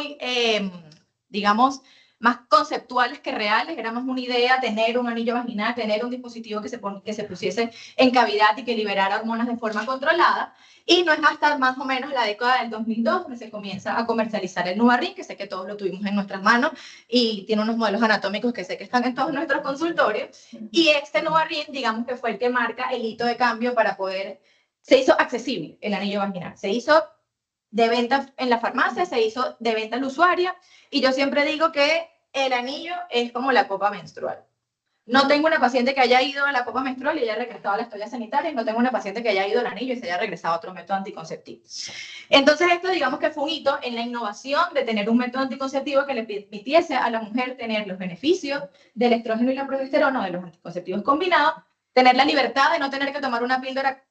muy, digamos, más conceptuales que reales. Era más una idea tener un anillo vaginal, tener un dispositivo que se pusiese en cavidad y que liberara hormonas de forma controlada. Y no es hasta más o menos la década del 2002 donde se comienza a comercializar el NuvaRing, que sé que todos lo tuvimos en nuestras manos y tiene unos modelos anatómicos que sé que están en todos nuestros consultorios. Y este NuvaRing, digamos que fue el que marca el hito de cambio para poder... Se hizo accesible el anillo vaginal. Se hizo de venta en la farmacia, se hizo de venta al usuario, y yo siempre digo que el anillo es como la copa menstrual. No tengo una paciente que haya ido a la copa menstrual y haya regresado a las toallas sanitarias, no tengo una paciente que haya ido al anillo y se haya regresado a otro método anticonceptivo. Entonces esto, digamos que fue un hito en la innovación de tener un método anticonceptivo que le permitiese a la mujer tener los beneficios del estrógeno y la progesterona, de los anticonceptivos combinados, tener la libertad de no tener que tomar una píldora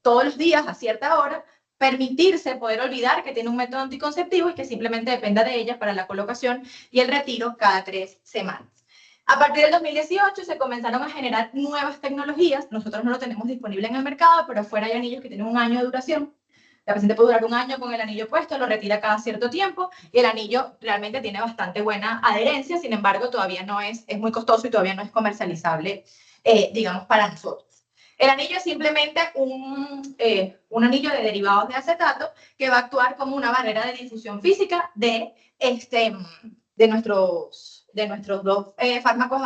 todos los días a cierta hora, permitirse poder olvidar que tiene un método anticonceptivo y que simplemente dependa de ella para la colocación y el retiro cada 3 semanas. A partir del 2018 se comenzaron a generar nuevas tecnologías. Nosotros no lo tenemos disponible en el mercado, pero afuera hay anillos que tienen 1 año de duración. La paciente puede durar 1 año con el anillo puesto, lo retira cada cierto tiempo y el anillo realmente tiene bastante buena adherencia. Sin embargo, todavía no es muy costoso y todavía no es comercializable, digamos, para nosotros. El anillo es simplemente un anillo de derivados de acetato que va a actuar como una barrera de difusión física de nuestros 2 fármacos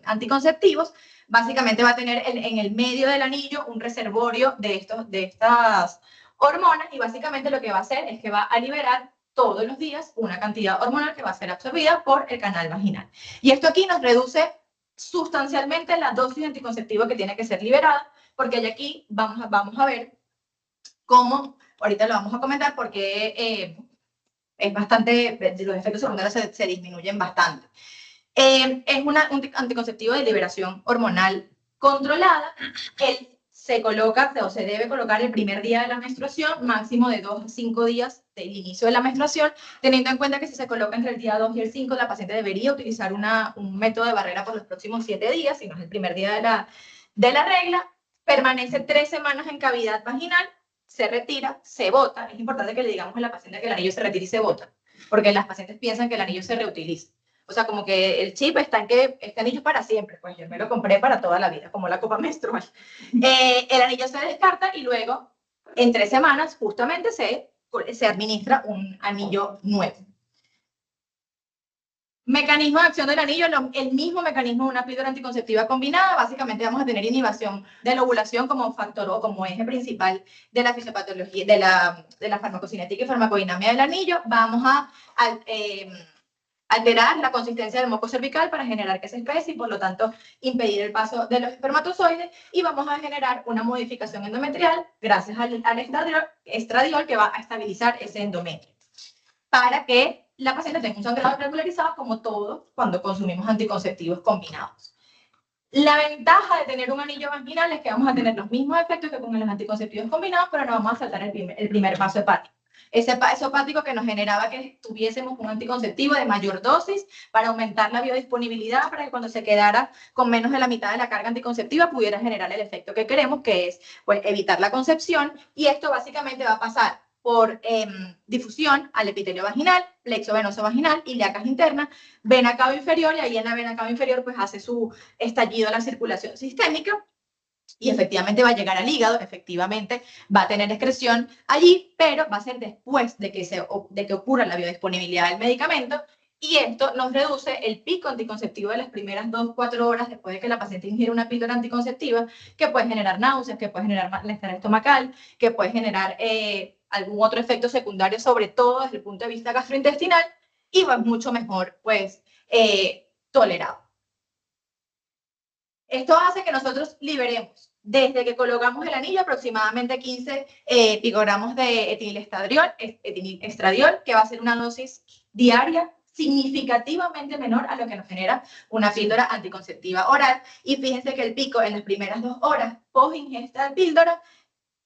anticonceptivos. Básicamente va a tener en el medio del anillo un reservorio de estas hormonas, y básicamente lo que va a hacer es que va a liberar todos los días una cantidad hormonal que va a ser absorbida por el canal vaginal. Y esto aquí nos reduce sustancialmente la dosis anticonceptiva que tiene que ser liberada, porque aquí vamos a ver cómo, ahorita lo vamos a comentar, porque es bastante, los efectos secundarios se disminuyen bastante. Es un anticonceptivo de liberación hormonal controlada. Él se coloca o se debe colocar el primer día de la menstruación, máximo de 2 a 5 días del inicio de la menstruación, teniendo en cuenta que si se coloca entre el día 2 y el 5, la paciente debería utilizar un método de barrera por los próximos 7 días, si no es el primer día de la regla. Permanece 3 semanas en cavidad vaginal, se retira, se bota. Es importante que le digamos a la paciente que el anillo se retira y se bota, porque las pacientes piensan que el anillo se reutiliza. O sea, como que el chip está en que este anillo es para siempre, pues yo me lo compré para toda la vida, como la copa menstrual. El anillo se descarta y luego, en 3 semanas, justamente se administra un anillo nuevo. Mecanismo de acción del anillo, el mismo mecanismo de una píldora anticonceptiva combinada. Básicamente vamos a tener inhibición de la ovulación como factor o como eje principal de la fisiopatología, de la farmacocinética y farmacodinamia del anillo. Vamos a alterar la consistencia del moco cervical para generar que se espese y por lo tanto impedir el paso de los espermatozoides, y vamos a generar una modificación endometrial gracias al estradiol que va a estabilizar ese endometrio para que la paciente tenga un sangrado regularizado como todos cuando consumimos anticonceptivos combinados. La ventaja de tener un anillo vaginal es que vamos a tener los mismos efectos que con los anticonceptivos combinados, pero no vamos a saltar el primer paso hepático. Ese paso hepático que nos generaba que tuviésemos un anticonceptivo de mayor dosis para aumentar la biodisponibilidad, para que cuando se quedara con menos de la mitad de la carga anticonceptiva pudiera generar el efecto que queremos, que es pues, evitar la concepción. Y esto básicamente va a pasar por difusión al epitelio vaginal, plexo venoso vaginal, ilíacas internas, vena cava inferior, y ahí en la vena cava inferior pues hace su estallido a la circulación sistémica y efectivamente va a llegar al hígado, efectivamente va a tener excreción allí, pero va a ser después de que ocurra la biodisponibilidad del medicamento, y esto nos reduce el pico anticonceptivo de las primeras 2-4 horas después de que la paciente ingiere una píldora anticonceptiva, que puede generar náuseas, que puede generar malestar estomacal, que puede generar algún otro efecto secundario, sobre todo desde el punto de vista gastrointestinal, y va mucho mejor pues tolerado. Esto hace que nosotros liberemos, desde que colocamos el anillo, aproximadamente 15 picogramos de etinilestradiol, que va a ser una dosis diaria significativamente menor a lo que nos genera una píldora anticonceptiva oral. Y fíjense que el pico en las primeras 2 horas post ingesta de píldora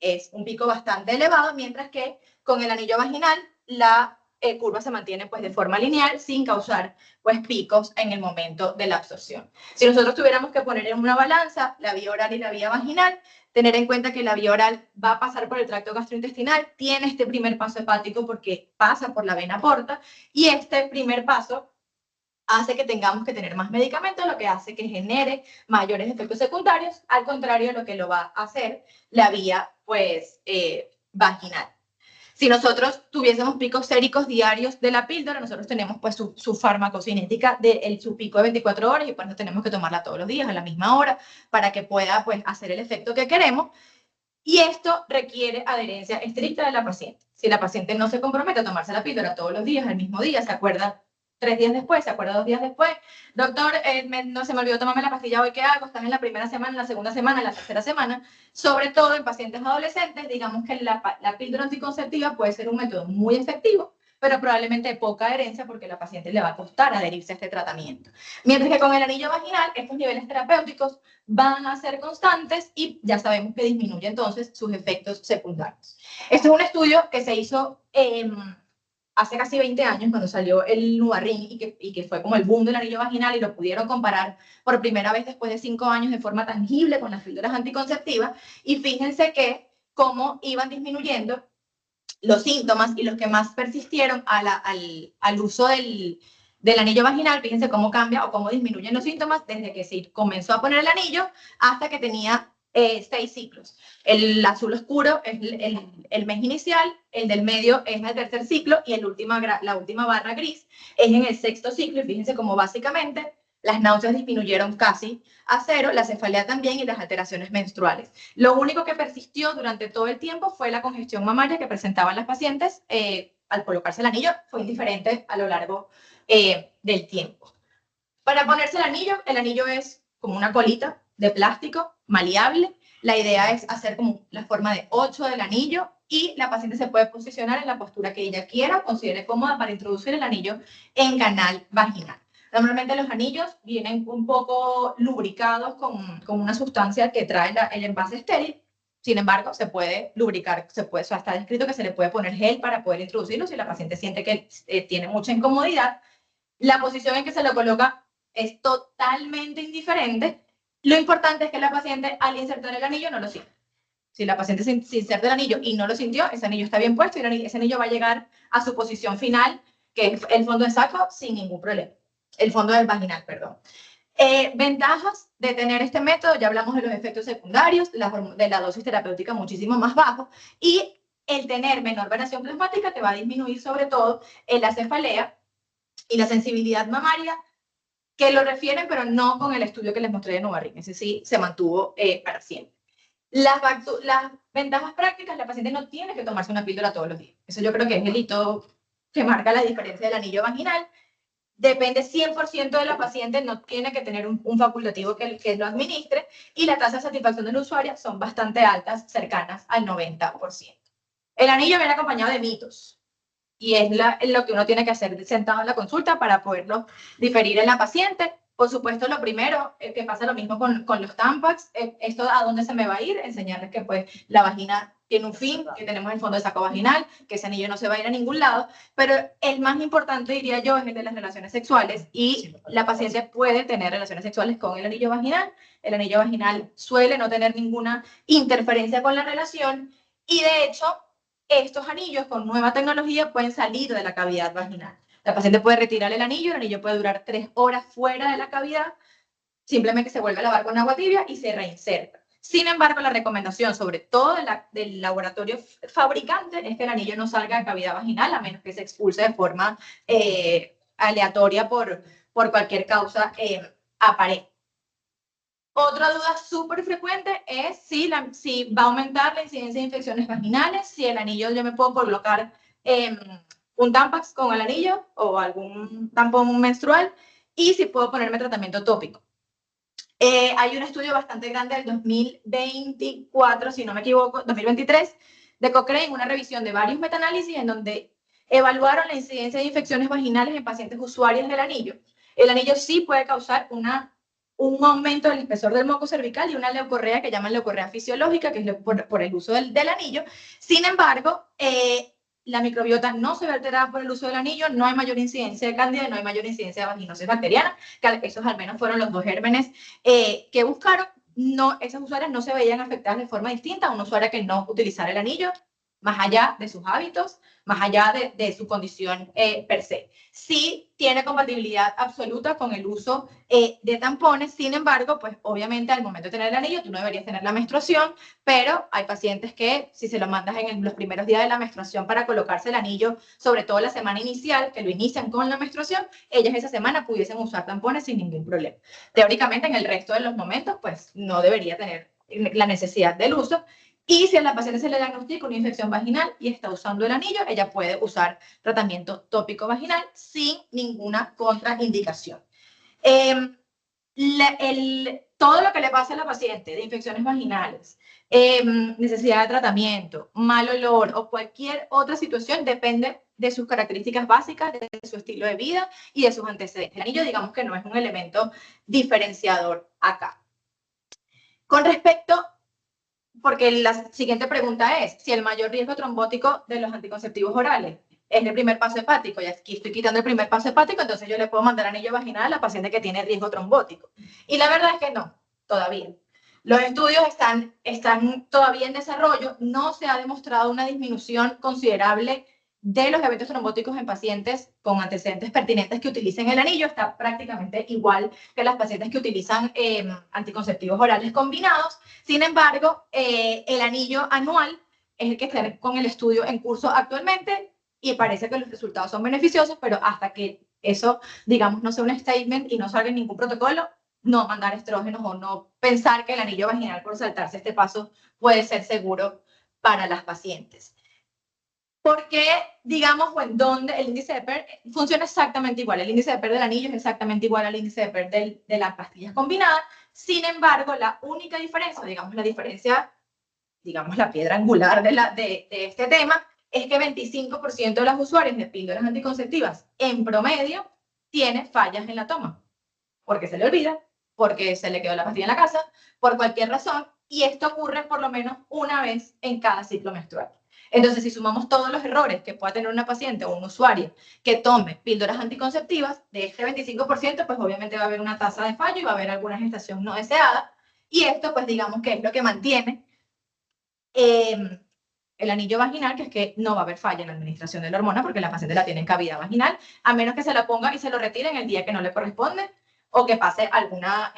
es un pico bastante elevado, mientras que con el anillo vaginal la curva se mantiene pues de forma lineal sin causar pues picos en el momento de la absorción. Si nosotros tuviéramos que poner en una balanza la vía oral y la vía vaginal, tener en cuenta que la vía oral va a pasar por el tracto gastrointestinal, tiene este primer paso hepático porque pasa por la vena porta, y este primer paso hace que tengamos que tener más medicamentos, lo que hace que genere mayores efectos secundarios, al contrario de lo que lo va a hacer la vía pues, vaginal. Si nosotros tuviésemos picos séricos diarios de la píldora, nosotros tenemos pues su farmacocinética de su pico de 24 horas, y por eso tenemos que tomarla todos los días a la misma hora para que pueda pues hacer el efecto que queremos. Y esto requiere adherencia estricta de la paciente. Si la paciente no se compromete a tomarse la píldora todos los días, al mismo día, se acuerda 3 días después, se acuerda 2 días después, doctor, no se me olvidó tomarme la pastilla hoy, ¿qué hago? Están en la primera semana, en la segunda semana, en la tercera semana, sobre todo en pacientes adolescentes. Digamos que la píldora anticonceptiva puede ser un método muy efectivo, pero probablemente de poca adherencia porque a la paciente le va a costar adherirse a este tratamiento. Mientras que con el anillo vaginal, estos niveles terapéuticos van a ser constantes y ya sabemos que disminuye entonces sus efectos secundarios. Este es un estudio que se hizo hace casi 20 años, cuando salió el Nuvaring y que fue como el boom del anillo vaginal, y lo pudieron comparar por primera vez después de 5 años de forma tangible con las píldoras anticonceptivas, y fíjense que cómo iban disminuyendo los síntomas, y los que más persistieron al uso del anillo vaginal, fíjense cómo cambia o cómo disminuyen los síntomas desde que se comenzó a poner el anillo hasta que tenía 6 ciclos. El azul oscuro es el mes inicial, el del medio es el tercer ciclo, y la última barra gris es en el sexto ciclo, y fíjense cómo básicamente las náuseas disminuyeron casi a cero, la cefalea también, y las alteraciones menstruales. Lo único que persistió durante todo el tiempo fue la congestión mamaria que presentaban las pacientes al colocarse el anillo. Fue indiferente a lo largo del tiempo. Para ponerse el anillo es como una colita de plástico maleable. La idea es hacer como la forma de 8 del anillo, y la paciente se puede posicionar en la postura que ella quiera, considere cómoda, para introducir el anillo en canal vaginal. Normalmente los anillos vienen un poco lubricados con una sustancia que trae el envase estéril. Sin embargo, se puede lubricar, está descrito que se le puede poner gel para poder introducirlo si la paciente siente que tiene mucha incomodidad. La posición en que se lo coloca es totalmente indiferente. Lo importante es que la paciente, al insertar el anillo, no lo sienta. Si la paciente se inserta el anillo y no lo sintió, ese anillo está bien puesto, y ese anillo va a llegar a su posición final, que es el fondo de saco, sin ningún problema. El fondo del vaginal, perdón. Ventajas de tener este método: ya hablamos de los efectos secundarios, de la dosis terapéutica muchísimo más bajo, y el tener menor variación plasmática te va a disminuir sobre todo la cefalea y la sensibilidad mamaria, que lo refieren, pero no con el estudio que les mostré de Nuvaring. Ese sí se mantuvo para siempre. Las ventajas prácticas: la paciente no tiene que tomarse una píldora todos los días. Eso yo creo que es el hito que marca la diferencia del anillo vaginal. Depende 100% de la paciente, no tiene que tener un facultativo que lo administre, y la tasa de satisfacción del usuario son bastante altas, cercanas al 90%. El anillo viene acompañado de mitos, y es lo que uno tiene que hacer sentado en la consulta para poderlo diferir en la paciente. Por supuesto, lo primero, que pasa lo mismo con los Tampax, esto a dónde se me va a ir, enseñarles que pues la vagina tiene un fin, que tenemos el fondo de saco vaginal, que ese anillo no se va a ir a ningún lado, pero el más importante, diría yo, es el de las relaciones sexuales, y la paciente puede tener relaciones sexuales con el anillo vaginal. El anillo vaginal suele no tener ninguna interferencia con la relación, y de hecho, estos anillos con nueva tecnología pueden salir de la cavidad vaginal. La paciente puede retirar el anillo puede durar 3 horas fuera de la cavidad, simplemente se vuelve a lavar con agua tibia y se reinserta. Sin embargo, la recomendación, sobre todo del laboratorio fabricante, es que el anillo no salga de cavidad vaginal, a menos que se expulse de forma aleatoria por cualquier causa aparente. Otra duda súper frecuente es si va a aumentar la incidencia de infecciones vaginales, si el anillo yo me puedo colocar un Tampax con el anillo o algún tampón menstrual, y si puedo ponerme tratamiento tópico. Hay un estudio bastante grande del 2024, si no me equivoco, 2023, de Cochrane, una revisión de varios metaanálisis en donde evaluaron la incidencia de infecciones vaginales en pacientes usuarios del anillo. El anillo sí puede causar un aumento del espesor del moco cervical y una leucorrea que llaman leucorrea fisiológica, que es por el uso del anillo. Sin embargo, la microbiota no se ve alterada por el uso del anillo, no hay mayor incidencia de cándida, no hay mayor incidencia de vaginosis bacteriana, que esos al menos fueron los 2 gérmenes que buscaron. No, esas usuarias no se veían afectadas de forma distinta a una usuaria que no utilizara el anillo, más allá de sus hábitos, más allá de su condición per se. Sí tiene compatibilidad absoluta con el uso de tampones, sin embargo, pues obviamente al momento de tener el anillo, tú no deberías tener la menstruación, pero hay pacientes que si se lo mandas en los primeros días de la menstruación para colocarse el anillo, sobre todo la semana inicial, que lo inician con la menstruación, ellas esa semana pudiesen usar tampones sin ningún problema. Teóricamente, en el resto de los momentos, pues no debería tener la necesidad del uso. Y si a la paciente se le diagnostica una infección vaginal y está usando el anillo, ella puede usar tratamiento tópico vaginal sin ninguna contraindicación. Todo lo que le pasa a la paciente de infecciones vaginales, necesidad de tratamiento, mal olor o cualquier otra situación depende de sus características básicas, de su estilo de vida y de sus antecedentes. El anillo, digamos que no es un elemento diferenciador acá. Con respecto, porque la siguiente pregunta es, si el mayor riesgo trombótico de los anticonceptivos orales es el primer paso hepático, y aquí estoy quitando el primer paso hepático, entonces yo le puedo mandar anillo vaginal a la paciente que tiene riesgo trombótico. Y la verdad es que no, todavía. Los estudios están todavía en desarrollo, no se ha demostrado una disminución considerable de los eventos trombóticos en pacientes con antecedentes pertinentes que utilicen el anillo, está prácticamente igual que las pacientes que utilizan anticonceptivos orales combinados. Sin embargo, el anillo anual es el que está con el estudio en curso actualmente y parece que los resultados son beneficiosos, pero hasta que eso, digamos, no sea un statement y no salga en ningún protocolo, no mandar estrógenos o no pensar que el anillo vaginal por saltarse este paso puede ser seguro para las pacientes. Porque, digamos, o en donde el índice de PER funciona exactamente igual. El índice de PER del anillo es exactamente igual al índice de PER de las pastillas combinadas. Sin embargo, la única diferencia, digamos, la diferencia, digamos, la piedra angular de este tema, es que 25% de las usuarias de píldoras anticonceptivas en promedio tiene fallas en la toma. Porque se le olvida, porque se le quedó la pastilla en la casa, por cualquier razón, y esto ocurre por lo menos una vez en cada ciclo menstrual. Entonces, si sumamos todos los errores que pueda tener una paciente o un usuario que tome píldoras anticonceptivas, de este 25%, pues obviamente va a haber una tasa de fallo y va a haber alguna gestación no deseada, y esto, pues digamos que es lo que mantiene el anillo vaginal, que es que no va a haber falla en la administración de la hormona porque la paciente la tiene en cavidad vaginal, a menos que se la ponga y se lo retire en el día que no le corresponde o que pase alguna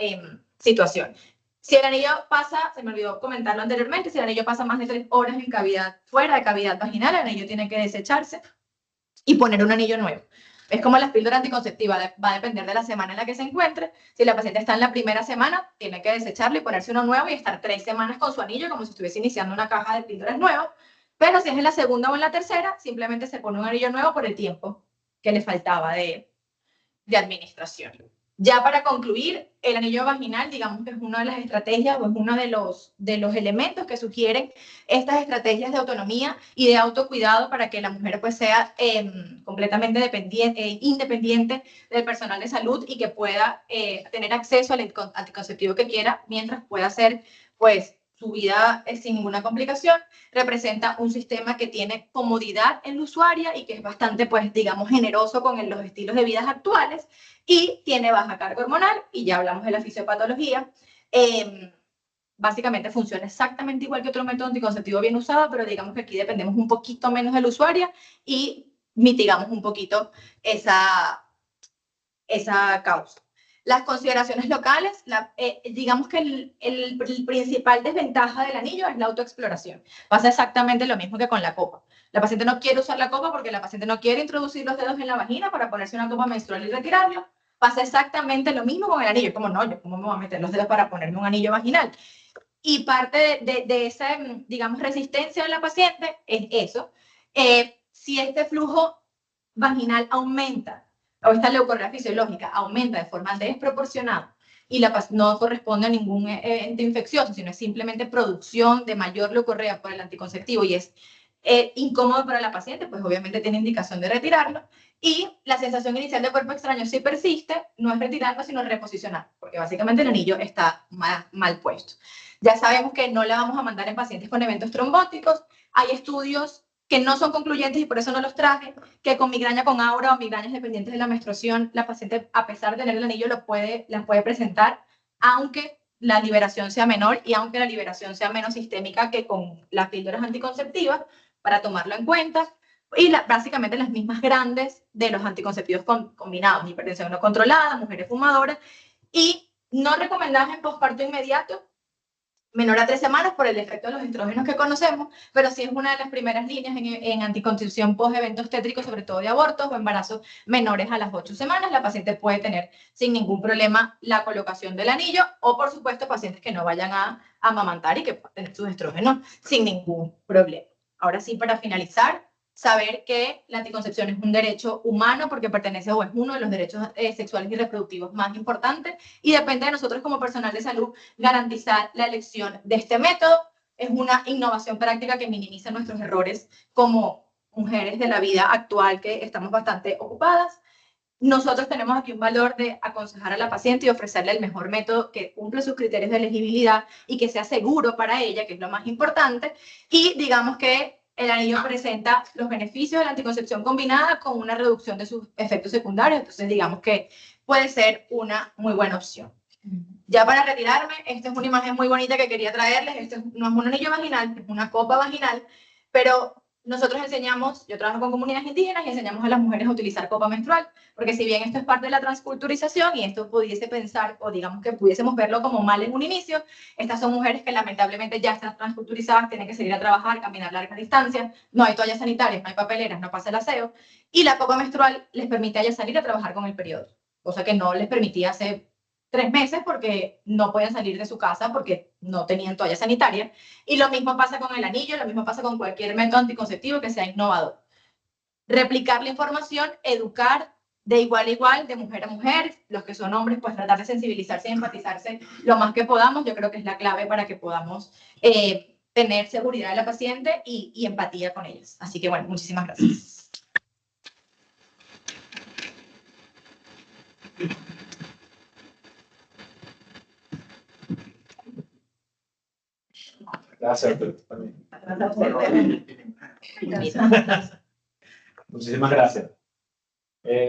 situación. Si el anillo pasa, se me olvidó comentarlo anteriormente, si el anillo pasa más de 3 horas en cavidad, fuera de cavidad vaginal, el anillo tiene que desecharse y poner un anillo nuevo. Es como las píldoras anticonceptivas, va a depender de la semana en la que se encuentre. Si la paciente está en la primera semana, tiene que desecharlo y ponerse uno nuevo y estar 3 semanas con su anillo como si estuviese iniciando una caja de píldoras nuevas. Pero si es en la segunda o en la tercera, simplemente se pone un anillo nuevo por el tiempo que le faltaba de administración. Ya para concluir, el anillo vaginal, digamos que es una de las estrategias o es uno de los elementos que sugieren estas estrategias de autonomía y de autocuidado para que la mujer pues sea completamente independiente del personal de salud y que pueda tener acceso al anticonceptivo que quiera mientras pueda hacer pues su vida sin ninguna complicación. Representa un sistema que tiene comodidad en la usuaria y que es bastante, pues, digamos, generoso con los estilos de vida actuales y tiene baja carga hormonal, y ya hablamos de la fisiopatología. Básicamente funciona exactamente igual que otro método anticonceptivo bien usado, pero digamos que aquí dependemos un poquito menos de la usuaria y mitigamos un poquito esa causa. Las consideraciones locales, digamos que el principal desventaja del anillo es la autoexploración. Pasa exactamente lo mismo que con la copa. La paciente no quiere usar la copa porque la paciente no quiere introducir los dedos en la vagina para ponerse una copa menstrual y retirarlo. Pasa exactamente lo mismo con el anillo. Como no, yo cómo me voy a meter los dedos para ponerme un anillo vaginal. Y parte de esa, digamos, resistencia de la paciente es eso. Si este flujo vaginal aumenta, o esta leucorrea fisiológica aumenta de forma desproporcionada y no corresponde a ningún ente infeccioso, sino es simplemente producción de mayor leucorrea por el anticonceptivo y es incómodo para la paciente, pues obviamente tiene indicación de retirarlo. Y la sensación inicial de cuerpo extraño, si persiste, no es retirarlo, sino reposicionar, porque básicamente el anillo está mal puesto. Ya sabemos que no la vamos a mandar en pacientes con eventos trombóticos. Hay estudios que no son concluyentes y por eso no los traje, que con migraña con aura o migrañas dependientes de la menstruación, la paciente, a pesar de tener el anillo, las puede presentar, aunque la liberación sea menor y aunque la liberación sea menos sistémica que con las píldoras anticonceptivas, para tomarlo en cuenta. Y básicamente las mismas grandes de los anticonceptivos combinados, hipertensión no controlada, mujeres fumadoras, y no recomendadas en posparto inmediato, menor a 3 semanas por el efecto de los estrógenos que conocemos, pero sí es una de las primeras líneas en anticoncepción post-eventos tétricos, sobre todo de abortos o embarazos menores a las 8 semanas. La paciente puede tener sin ningún problema la colocación del anillo, o por supuesto pacientes que no vayan a amamantar y que puedan tener sus estrógenos sin ningún problema. Ahora sí, para finalizar, saber que la anticoncepción es un derecho humano porque pertenece o es uno de los derechos sexuales y reproductivos más importantes, y depende de nosotros como personal de salud garantizar la elección de este método. Es una innovación práctica que minimiza nuestros errores como mujeres de la vida actual que estamos bastante ocupadas. Nosotros tenemos aquí un valor de aconsejar a la paciente y ofrecerle el mejor método que cumple sus criterios de elegibilidad y que sea seguro para ella, que es lo más importante. Y digamos que el anillo presenta los beneficios de la anticoncepción combinada con una reducción de sus efectos secundarios. Entonces, digamos que puede ser una muy buena opción. Ya para retirarme, esta es una imagen muy bonita que quería traerles. Este no es un anillo vaginal, es una copa vaginal, pero nosotros enseñamos, yo trabajo con comunidades indígenas y enseñamos a las mujeres a utilizar copa menstrual, porque si bien esto es parte de la transculturización y esto pudiese pensar, o digamos que pudiésemos verlo como mal en un inicio, estas son mujeres que lamentablemente ya están transculturizadas, tienen que salir a trabajar, caminar largas distancias, no hay toallas sanitarias, no hay papeleras, no pasa el aseo, y la copa menstrual les permite a ellas salir a trabajar con el periodo, cosa que no les permitía hace 3 meses porque no podían salir de su casa porque no tenían toalla sanitaria. Y lo mismo pasa con el anillo, lo mismo pasa con cualquier método anticonceptivo que sea innovador. Replicar la información, educar de igual a igual, de mujer a mujer, los que son hombres, pues tratar de sensibilizarse y empatizarse lo más que podamos. Yo creo que es la clave para que podamos tener seguridad de la paciente y empatía con ellas. Así que bueno, muchísimas gracias. Gracias. Muchísimas gracias.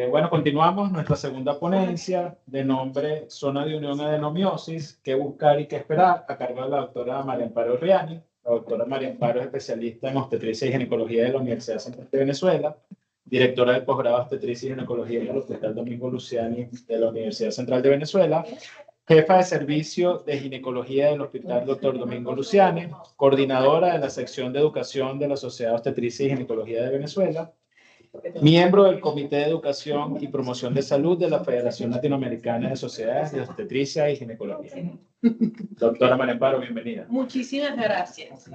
Bueno, continuamos nuestra segunda ponencia de nombre Zona de Unión Adenomiosis, qué buscar y qué esperar, a cargo de la doctora María Amparo Riani. La doctora María Amparo es especialista en obstetricia y ginecología de la Universidad Central de Venezuela, directora del posgrado de obstetricia y ginecología del Hospital Domingo Luciani de la Universidad Central de Venezuela, jefa de servicio de ginecología del Hospital Dr. Domingo Luciani, coordinadora de la sección de educación de la Sociedad de Obstetricia y Ginecología de Venezuela, miembro del Comité de Educación y Promoción de Salud de la Federación Latinoamericana de Sociedades de Obstetricia y Ginecología. Doctora María Amparo, bienvenida. Muchísimas gracias.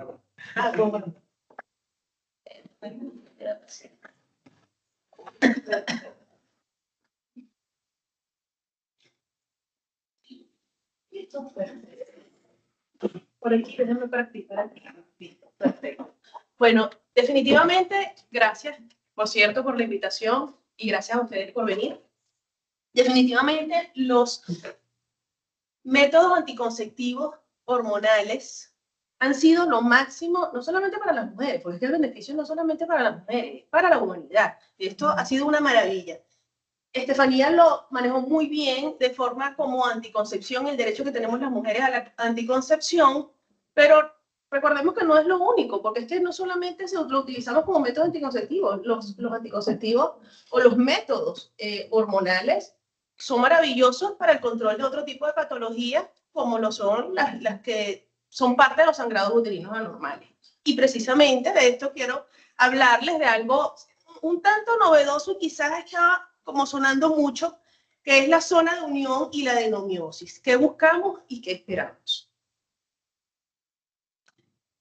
Por aquí, déjame practicar aquí. Perfecto. Bueno, definitivamente, gracias, por cierto, por la invitación y gracias a ustedes por venir. Definitivamente, los métodos anticonceptivos hormonales han sido lo máximo, no solamente para las mujeres, porque es que el beneficio no solamente para las mujeres, es para la humanidad. Y esto ha sido una maravilla. Estefanía lo manejó muy bien de forma como anticoncepción, el derecho que tenemos las mujeres a la anticoncepción, pero recordemos que no es lo único, porque es que no solamente lo utilizamos como método anticonceptivo, los anticonceptivos o los métodos hormonales son maravillosos para el control de otro tipo de patologías, como lo son las que son parte de los sangrados uterinos anormales. Y precisamente de esto quiero hablarles de algo un tanto novedoso y quizás estaba como sonando mucho, que es la zona de unión y la adenomiosis. ¿Qué buscamos y qué esperamos?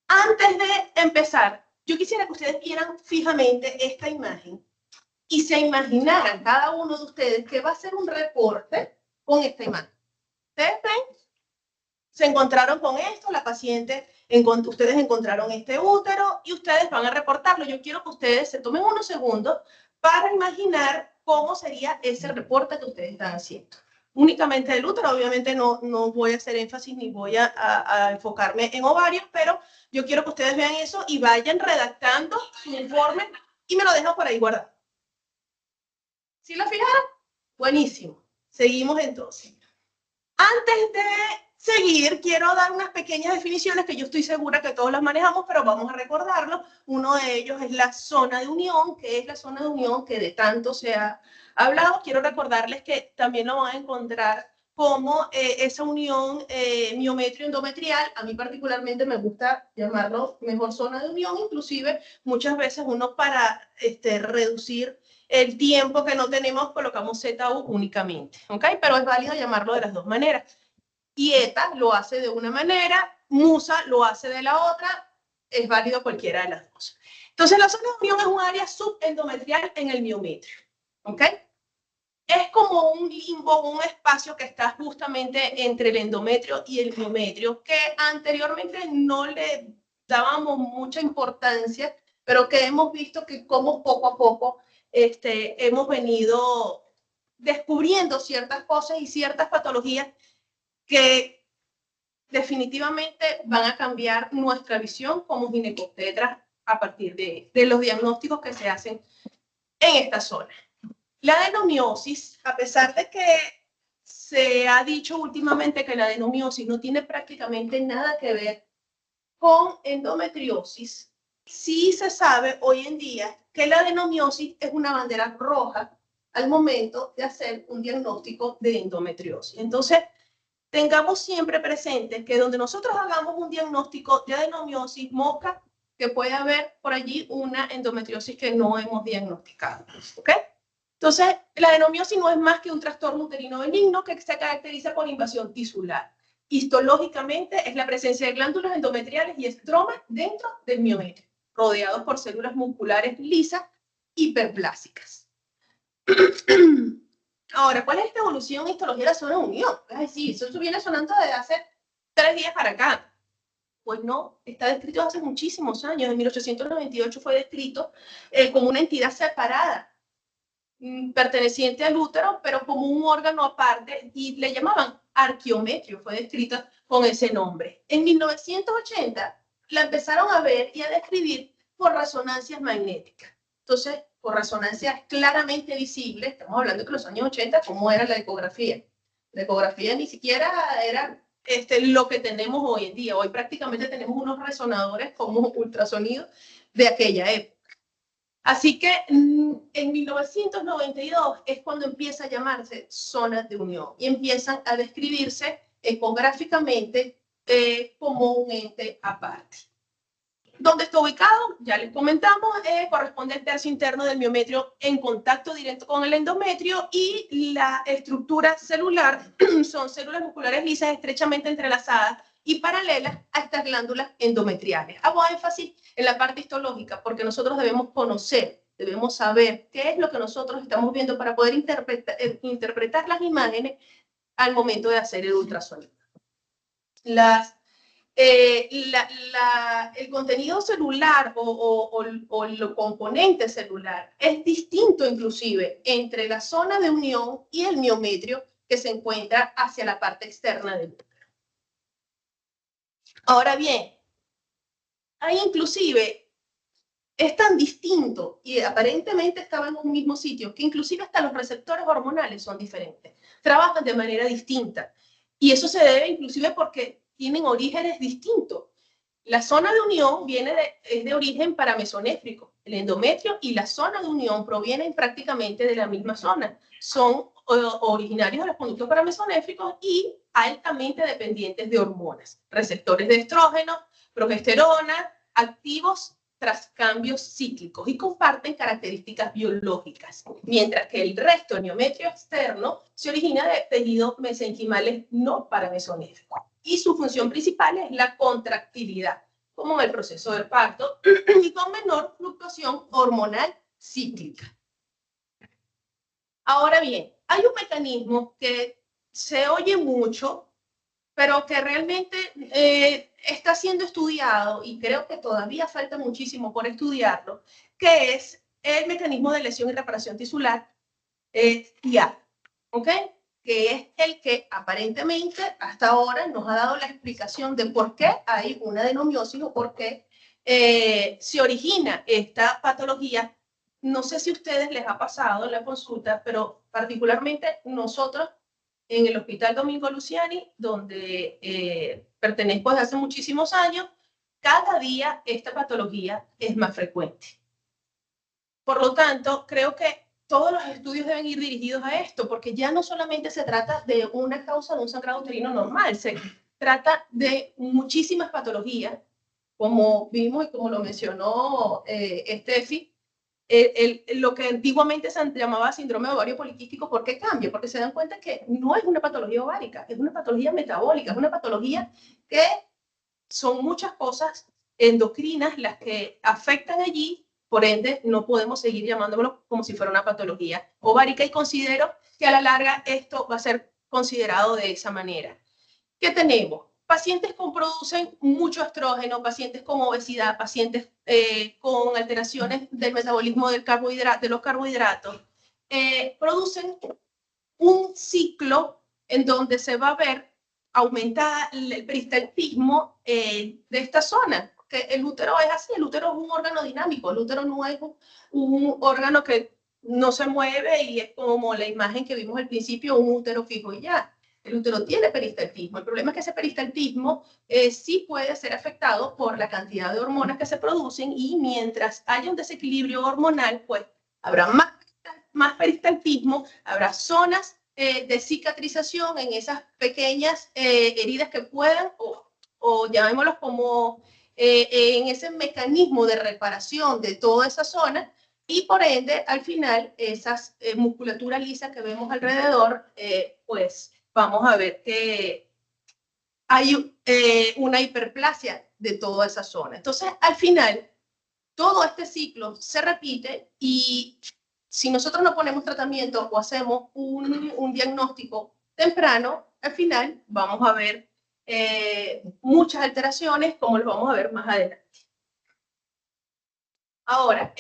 Antes de empezar, yo quisiera que ustedes vieran fijamente esta imagen y se imaginaran cada uno de ustedes que va a ser un reporte con esta imagen. ¿Ustedes ven? Se encontraron con esto, la paciente, ustedes encontraron este útero y ustedes van a reportarlo. Yo quiero que ustedes se tomen unos segundos para imaginar cómo sería ese reporte que ustedes están haciendo. únicamente del útero. Obviamente no voy a hacer énfasis ni voy a enfocarme en ovarios, pero yo quiero que ustedes vean eso y vayan redactando su informe y me lo dejan por ahí guardado. ¿Sí lo fijaron? Buenísimo. Seguimos entonces. Antes de seguir, quiero dar unas pequeñas definiciones que yo estoy segura que todos las manejamos, pero vamos a recordarlo. Uno de ellos es la zona de unión, que es la zona de unión que de tanto se ha hablado. Quiero recordarles que también lo van a encontrar como esa unión miometrio-endometrial. A mí particularmente me gusta llamarlo mejor zona de unión, inclusive muchas veces uno para reducir el tiempo que no tenemos colocamos ZU únicamente, ¿ok? Pero es válido llamarlo de las dos maneras. Y ETA lo hace de una manera, MUSA lo hace de la otra, es válido cualquiera de las dos. Entonces la zona de unión es un área subendometrial en el miometrio, ¿ok? Es como un limbo, un espacio que está justamente entre el endometrio y el miometrio, que anteriormente no le dábamos mucha importancia, pero que hemos visto que como poco a poco hemos venido descubriendo ciertas cosas y ciertas patologías que definitivamente van a cambiar nuestra visión como ginecobstetras a partir de los diagnósticos que se hacen en esta zona. La adenomiosis, a pesar de que se ha dicho últimamente que la adenomiosis no tiene prácticamente nada que ver con endometriosis, sí se sabe hoy en día que la adenomiosis es una bandera roja al momento de hacer un diagnóstico de endometriosis. Entonces, tengamos siempre presente que donde nosotros hagamos un diagnóstico de adenomiosis, mosca, que puede haber por allí una endometriosis que no hemos diagnosticado, ¿ok? Entonces, la adenomiosis no es más que un trastorno uterino benigno que se caracteriza por invasión tisular. Histológicamente es la presencia de glándulas endometriales y estromas dentro del miometrio, rodeados por células musculares lisas hiperplásicas. Ahora, ¿cuál es esta evolución en histología de la zona de unión? Ay, sí, eso viene sonando desde hace 3 días para acá. Pues no, está descrito hace muchísimos años. En 1898 fue descrito como una entidad separada, perteneciente al útero, pero como un órgano aparte, y le llamaban arqueometrio, fue descrita con ese nombre. En 1980 la empezaron a ver y a describir por resonancias magnéticas. Entonces, por resonancias claramente visibles, estamos hablando de que los años 80, ¿cómo era la ecografía? La ecografía ni siquiera era lo que tenemos hoy en día. Hoy prácticamente tenemos unos resonadores como ultrasonido de aquella época. Así que en 1992 es cuando empieza a llamarse zona de unión y empiezan a describirse ecográficamente como un ente aparte. ¿Dónde está ubicado? Ya les comentamos, corresponde al tercio interno del miometrio en contacto directo con el endometrio, y la estructura celular son células musculares lisas estrechamente entrelazadas y paralelas a estas glándulas endometriales. Hago énfasis en la parte histológica porque nosotros debemos conocer, debemos saber qué es lo que nosotros estamos viendo para poder interpretar las imágenes al momento de hacer el ultrasonido. El contenido celular o el componente celular es distinto inclusive entre la zona de unión y el miometrio que se encuentra hacia la parte externa del útero. Ahora bien, hay inclusive, es tan distinto y aparentemente estaba en un mismo sitio que inclusive hasta los receptores hormonales son diferentes, trabajan de manera distinta, y eso se debe inclusive porque tienen orígenes distintos. La zona de unión es de origen paramesonéfrico. El endometrio y la zona de unión provienen prácticamente de la misma zona. Son originarios de los conductos paramesonéfricos y altamente dependientes de hormonas, receptores de estrógeno, progesterona, activos tras cambios cíclicos, y comparten características biológicas, mientras que el resto del miometrio externo se origina de tejidos mesenquimales no paramesonéficos. Y su función principal es la contractilidad, como en el proceso del parto, y con menor fluctuación hormonal cíclica. Ahora bien, hay un mecanismo que se oye mucho, pero que realmente está siendo estudiado, y creo que todavía falta muchísimo por estudiarlo, que es el mecanismo de lesión y reparación tisular, TIA. ¿Ok? que es el que aparentemente hasta ahora nos ha dado la explicación de por qué hay una adenomiosis o por qué se origina esta patología. No sé si a ustedes les ha pasado en la consulta, pero particularmente nosotros en el Hospital Domingo Luciani, donde pertenezco desde hace muchísimos años, cada día esta patología es más frecuente. Por lo tanto, creo que todos los estudios deben ir dirigidos a esto, porque ya no solamente se trata de una causa de un sangrado uterino normal, se trata de muchísimas patologías, como vimos y como lo mencionó Steffi, lo que antiguamente se llamaba síndrome de ovario poliquístico. ¿Por qué cambia? Porque se dan cuenta que no es una patología ovárica, es una patología metabólica, es una patología que son muchas cosas endocrinas las que afectan allí. Por ende, no podemos seguir llamándolo como si fuera una patología ovárica, y considero que a la larga esto va a ser considerado de esa manera. ¿Qué tenemos? Pacientes que producen mucho estrógeno, pacientes con obesidad, pacientes con alteraciones del metabolismo de los carbohidratos, producen un ciclo en donde se va a ver aumentada el peristaltismo de esta zona. Que el útero es así, el útero es un órgano dinámico, el útero no es un órgano que no se mueve y es como la imagen que vimos al principio, un útero fijo y ya. El útero tiene peristaltismo. El problema es que ese peristaltismo sí puede ser afectado por la cantidad de hormonas que se producen, y mientras haya un desequilibrio hormonal, pues habrá más peristaltismo, habrá zonas de cicatrización en esas pequeñas heridas que puedan, o llamémoslos como en ese mecanismo de reparación de toda esa zona, y por ende, al final, esas musculatura lisa que vemos alrededor, pues vamos a ver que hay una hiperplasia de toda esa zona. Entonces, al final, todo este ciclo se repite, y si nosotros no ponemos tratamiento o hacemos un diagnóstico temprano, al final vamos a ver muchas alteraciones, como lo vamos a ver más adelante. Ahora,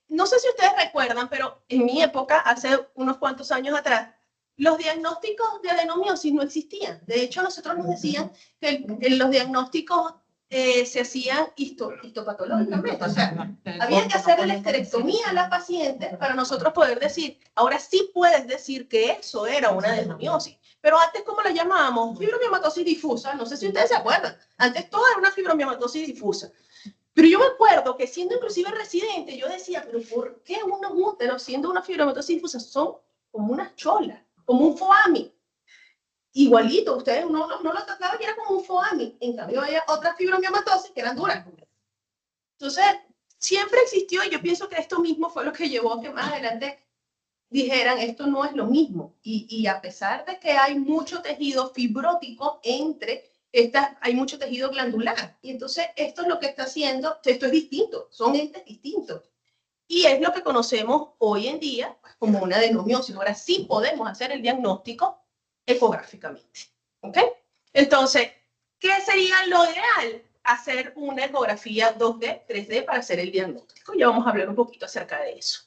no sé si ustedes recuerdan, pero en mi época, hace unos cuantos años atrás, los diagnósticos de adenomiosis no existían. De hecho, nosotros nos decían que los diagnósticos se hacían histopatológicamente. O sea, había que hacer la esterectomía a la paciente para nosotros poder decir, ahora sí puedes decir que eso era una adenomiosis. Pero antes, ¿cómo la llamábamos? Fibromiomatosis difusa. No sé si ustedes se acuerdan. Antes todo era una fibromiomatosis difusa. Pero yo me acuerdo que siendo inclusive residente, yo decía, pero ¿por qué unos úteros, siendo una fibromatosis difusa, son como unas cholas, como un foami? Igualito, ustedes no lo trataban y era como un foami. En cambio, había otras fibromiomatosis que eran duras. Entonces, siempre existió, y yo pienso que esto mismo fue lo que llevó a que más adelante dijeran, esto no es lo mismo. Y a pesar de que hay mucho tejido fibrótico hay mucho tejido glandular. Y entonces esto es lo que está haciendo, esto es distinto, son entes distintos. Y es lo que conocemos hoy en día como una adenomiosis. Ahora sí podemos hacer el diagnóstico ecográficamente. ¿Ok? Entonces, ¿qué sería lo ideal? Hacer una ecografía 2D, 3D para hacer el diagnóstico. Ya vamos a hablar un poquito acerca de eso.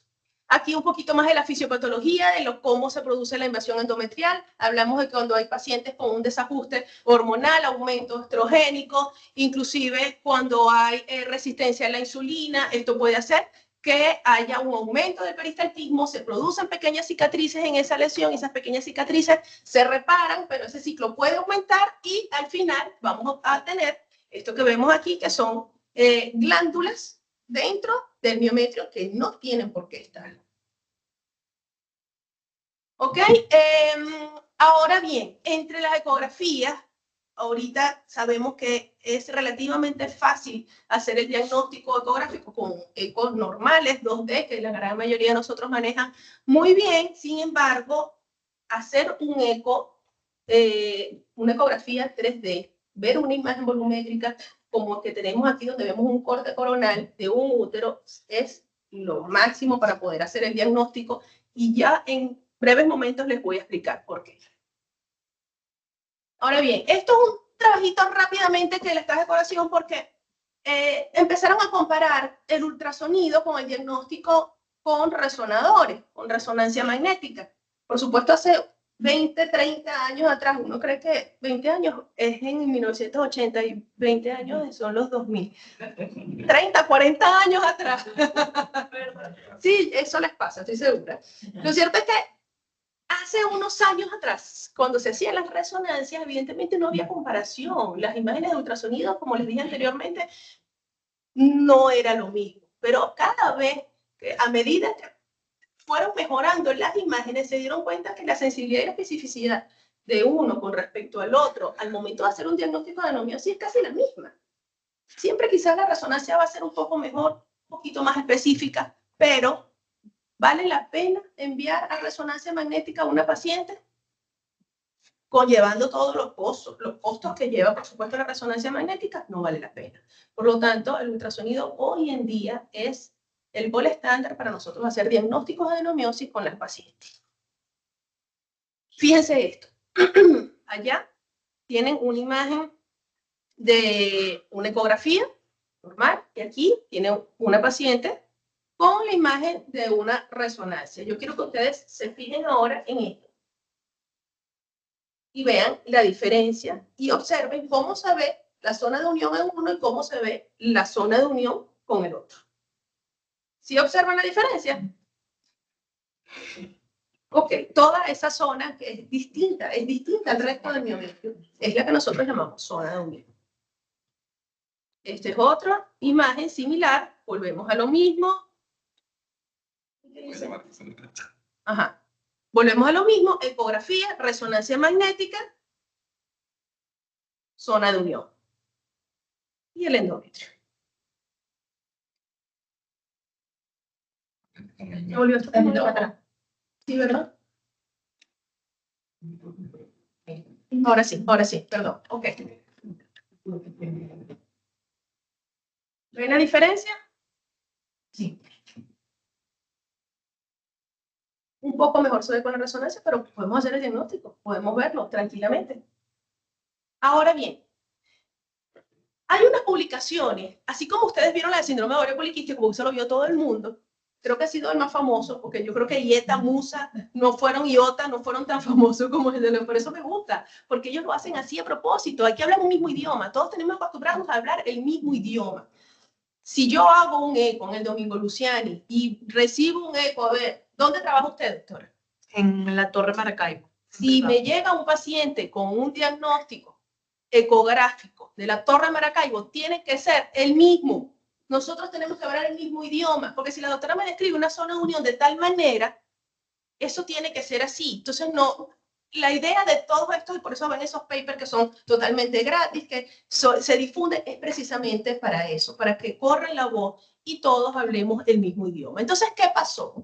Aquí un poquito más de la fisiopatología, de cómo se produce la invasión endometrial. Hablamos de cuando hay pacientes con un desajuste hormonal, aumento estrogénico, inclusive cuando hay resistencia a la insulina. Esto puede hacer que haya un aumento del peristaltismo, se producen pequeñas cicatrices en esa lesión, esas pequeñas cicatrices se reparan, pero ese ciclo puede aumentar, y al final vamos a tener esto que vemos aquí, que son glándulas dentro del miometrio que no tienen por qué estar. ¿Ok? Ahora bien, entre las ecografías, ahorita sabemos que es relativamente fácil hacer el diagnóstico ecográfico con ecos normales, 2D, que la gran mayoría de nosotros manejan muy bien. Sin embargo, hacer un eco, una ecografía 3D, ver una imagen volumétrica como que tenemos aquí, donde vemos un corte coronal de un útero, es lo máximo para poder hacer el diagnóstico, y ya en breves momentos les voy a explicar por qué. Ahora bien, esto es un trabajito rápidamente que les traje a colación porque empezaron a comparar el ultrasonido con el diagnóstico con resonadores, con resonancia magnética. Por supuesto, hace 20, 30 años atrás. Uno cree que 20 años es en 1980 y 20 años son los 2000. 30, 40 años atrás. Sí, eso les pasa, estoy segura. Lo cierto es que hace unos años atrás, cuando se hacían las resonancias, evidentemente no había comparación. Las imágenes de ultrasonido, como les dije anteriormente, no era lo mismo. Pero cada vez, a medida que fueron mejorando las imágenes, se dieron cuenta que la sensibilidad y la especificidad de uno con respecto al otro, al momento de hacer un diagnóstico de adenomiosis, es casi la misma. Siempre quizás la resonancia va a ser un poco mejor, un poquito más específica, pero ¿vale la pena enviar a resonancia magnética a una paciente? Conllevando todos los costos que lleva, por supuesto, la resonancia magnética, no vale la pena. Por lo tanto, el ultrasonido hoy en día es el gol estándar para nosotros hacer diagnósticos de adenomiosis con las pacientes. Fíjense esto. Allá tienen una imagen de una ecografía normal y aquí tienen una paciente con la imagen de una resonancia. Yo quiero que ustedes se fijen ahora en esto y vean la diferencia y observen cómo se ve la zona de unión en uno y cómo se ve la zona de unión con el otro. ¿Sí observan la diferencia? Ok, toda esa zona que es distinta al resto del miometrio, es la que nosotros llamamos zona de unión. Esta es otra imagen similar, volvemos a lo mismo. Ajá. Volvemos a lo mismo, ecografía, resonancia magnética, zona de unión. Y el endometrio. Volvió esto para atrás. Sí, ¿verdad? Ahora sí, perdón. Ok. ¿Ven la diferencia? Sí. Un poco mejor se ve con la resonancia, pero podemos hacer el diagnóstico, podemos verlo tranquilamente. Ahora bien, hay unas publicaciones, así como ustedes vieron la de síndrome de ovario poliquístico, como se lo vio todo el mundo, creo que ha sido el más famoso, porque yo creo que IETA, MUSA, no fueron IOTA, no fueron tan famosos como el de los, por eso me gusta, porque ellos lo hacen así a propósito, hay que hablar un mismo idioma, todos tenemos que acostumbrarnos a hablar el mismo idioma. Si yo hago un eco en el Domingo Luciani y recibo un eco, a ver, ¿dónde trabaja usted, doctora? En la Torre Maracaibo. Si me llega un paciente con un diagnóstico ecográfico de la Torre Maracaibo, tiene que ser el mismo. Nosotros tenemos que hablar el mismo idioma, porque si la doctora me describe una zona de unión de tal manera, eso tiene que ser así. Entonces, no, la idea de todo esto, y por eso ven esos papers que son totalmente gratis, que se difunden, es precisamente para eso, para que corra la voz y todos hablemos el mismo idioma. Entonces, ¿qué pasó?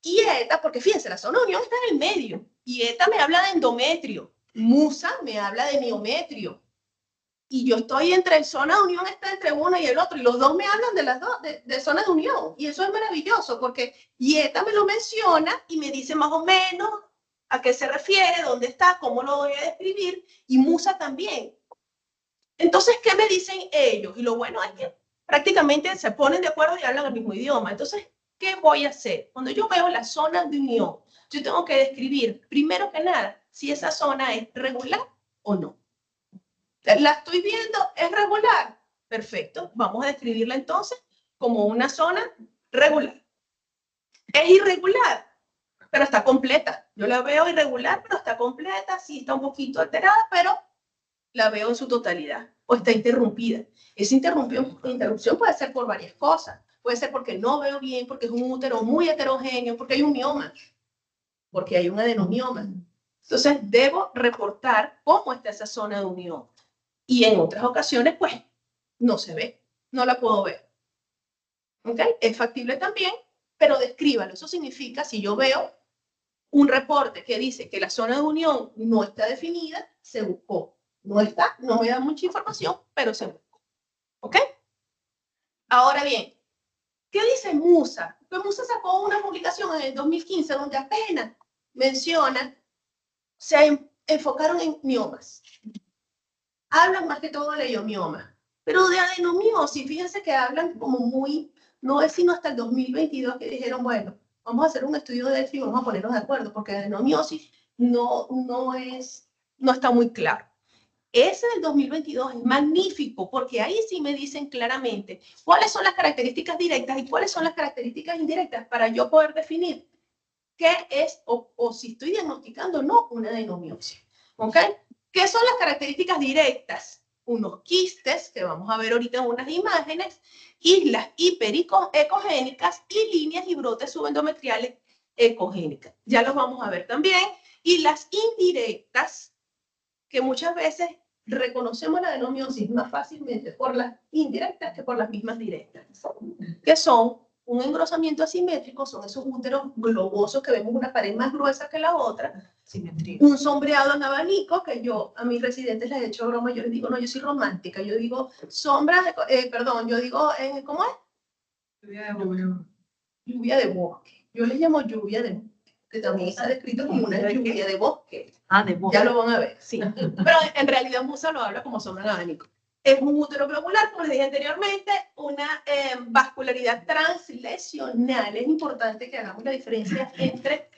IETA, porque fíjense, la zona de unión está en el medio. IETA me habla de endometrio, MUSA me habla de miometrio. Y yo estoy entre zona de unión, está entre uno y el otro, y los dos me hablan de las dos, de zona de unión. Y eso es maravilloso, porque IETA me lo menciona y me dice más o menos a qué se refiere, dónde está, cómo lo voy a describir, y MUSA también. Entonces, ¿qué me dicen ellos? Y lo bueno es que prácticamente se ponen de acuerdo y hablan el mismo idioma. Entonces, ¿qué voy a hacer? Cuando yo veo la zona de unión, yo tengo que describir, primero que nada, si esa zona es regular o no. ¿La estoy viendo? ¿Es regular? Perfecto. Vamos a describirla entonces como una zona regular. ¿Es irregular? Pero está completa. Yo la veo irregular, pero está completa. Sí, está un poquito alterada, pero la veo en su totalidad. O está interrumpida. Esa interrupción puede ser por varias cosas. Puede ser porque no veo bien, porque es un útero muy heterogéneo, porque hay un mioma, porque hay un adenomioma. Entonces, debo reportar cómo está esa zona de unión. Y en otras ocasiones, pues, no se ve, no la puedo ver. ¿Ok? Es factible también, pero descríbalo. Eso significa, si yo veo un reporte que dice que la zona de unión no está definida, se buscó. No está, no me da mucha información, pero se buscó. ¿Ok? Ahora bien, ¿qué dice MUSA? Pues MUSA sacó una publicación en el 2015 donde apenas menciona, se enfocaron en miomas. Hablan más que todo de leiomioma, pero de adenomiosis, fíjense que hablan como muy, no es sino hasta el 2022 que dijeron, bueno, vamos a hacer un estudio de esto y vamos a ponernos de acuerdo, porque adenomiosis no está muy claro. Ese del 2022 es magnífico porque ahí sí me dicen claramente cuáles son las características directas y cuáles son las características indirectas para yo poder definir qué es o si estoy diagnosticando o no una adenomiosis. ¿Ok? ¿Qué son las características directas? Unos quistes, que vamos a ver ahorita en unas imágenes, islas hiperecogénicas y líneas y brotes subendometriales ecogénicas. Ya los vamos a ver también. Y las indirectas, que muchas veces reconocemos la adenomiosis más fácilmente por las indirectas que por las mismas directas, que son un engrosamiento asimétrico, son esos úteros globosos que vemos una pared más gruesa que la otra, simetría. Un sombreado en abanico, que yo a mis residentes les he hecho broma, yo les digo, no, yo soy romántica, yo digo sombras de, yo digo, ¿cómo es? Lluvia de bosque. Yo les llamo lluvia de bosque, que también está descrito como una lluvia de bosque. De bosque. Ya lo van a ver, sí. Pero en realidad Musa lo habla como sombra en abanico. Es un útero globular, como les dije anteriormente, una vascularidad translesional. Es importante que hagamos la diferencia entre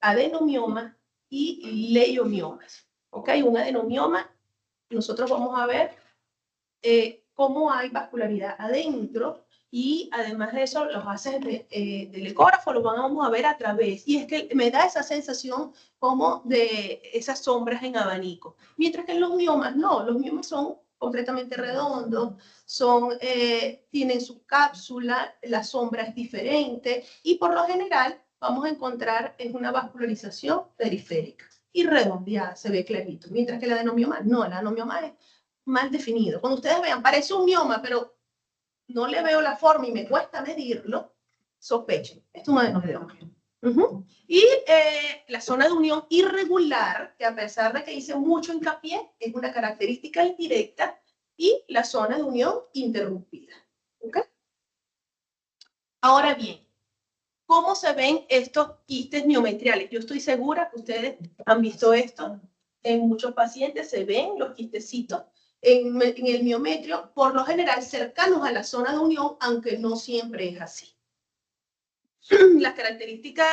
adenomioma y leiomiomas. ¿Ok? Un adenomioma, nosotros vamos a ver cómo hay vascularidad adentro. Y además de eso, los haces del ecógrafo lo vamos a ver a través. Y es que me da esa sensación como de esas sombras en abanico. Mientras que en los miomas no, los miomas son completamente redondos, tienen su cápsula, la sombra es diferente y por lo general vamos a encontrar es una vascularización periférica y redondeada, se ve clarito. Mientras que la adenomioma no, la adenomioma es mal definido. Cuando ustedes vean, parece un mioma, pero no le veo la forma y me cuesta medirlo, sospechen. Esto es un adenoma. Y la zona de unión irregular, que a pesar de que hice mucho hincapié, es una característica indirecta, y la zona de unión interrumpida. ¿Okay? Ahora bien, ¿cómo se ven estos quistes miometriales? Yo estoy segura que ustedes han visto esto. En muchos pacientes se ven los quistecitos en el miometrio, por lo general cercanos a la zona de unión, aunque no siempre es así. Las características,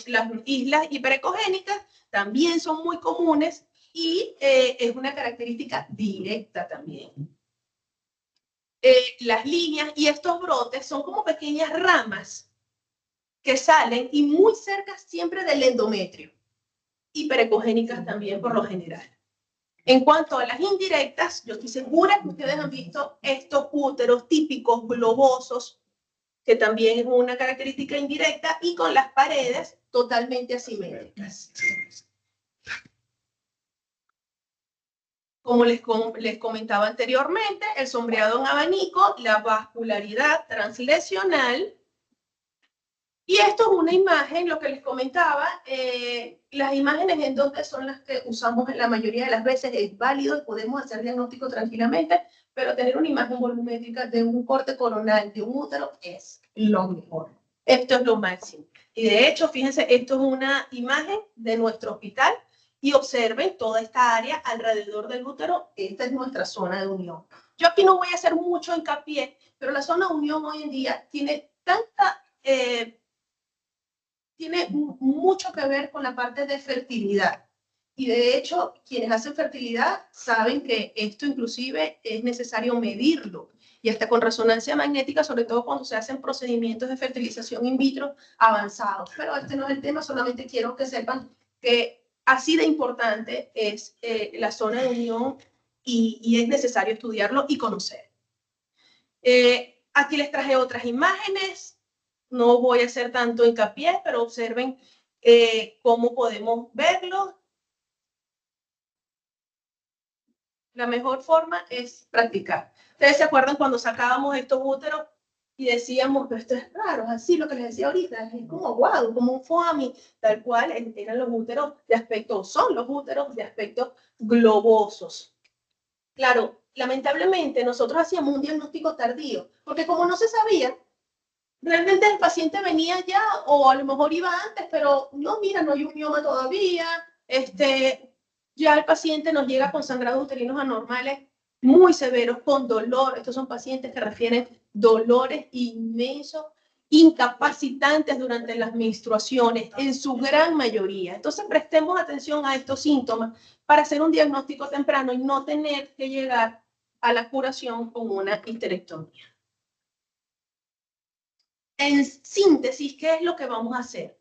las islas hiperecogénicas también son muy comunes y es una característica directa también. Las líneas y estos brotes son como pequeñas ramas que salen y muy cerca siempre del endometrio. Hiperecogénicas también por lo general. En cuanto a las indirectas, yo estoy segura que ustedes han visto estos úteros típicos globosos, que también es una característica indirecta, y con las paredes totalmente asimétricas. Como les comentaba anteriormente, el sombreado en abanico, la vascularidad translesional. Y esto es una imagen, lo que les comentaba, las imágenes en 2D son las que usamos la mayoría de las veces, es válido y podemos hacer diagnóstico tranquilamente, pero tener una imagen volumétrica de un corte coronal de un útero es lo mejor. Esto es lo máximo. Y de hecho, fíjense, esto es una imagen de nuestro hospital y observen toda esta área alrededor del útero. Esta es nuestra zona de unión. Yo aquí no voy a hacer mucho hincapié, pero la zona de unión hoy en día tiene tanta... tiene mucho que ver con la parte de fertilidad. Y de hecho, quienes hacen fertilidad saben que esto inclusive es necesario medirlo. Y hasta con resonancia magnética, sobre todo cuando se hacen procedimientos de fertilización in vitro avanzados. Pero este no es el tema, solamente quiero que sepan que así de importante es la zona de unión y es necesario estudiarlo y conocer. Aquí les traje otras imágenes. No voy a hacer tanto hincapié, pero observen cómo podemos verlo. La mejor forma es practicar. ¿Ustedes se acuerdan cuando sacábamos estos úteros y decíamos que esto es raro? Así lo que les decía ahorita, es como aguado, como un foamy, tal cual eran los úteros de aspecto, son los úteros de aspecto globosos. Claro, lamentablemente nosotros hacíamos un diagnóstico tardío, porque como no se sabía, realmente el paciente venía ya, o a lo mejor iba antes, pero no, mira, no hay un mioma todavía, ya el paciente nos llega con sangrados uterinos anormales muy severos, con dolor. Estos son pacientes que refieren dolores inmensos incapacitantes durante las menstruaciones, en su gran mayoría. Entonces, prestemos atención a estos síntomas para hacer un diagnóstico temprano y no tener que llegar a la curación con una histerectomía. En síntesis, ¿qué es lo que vamos a hacer?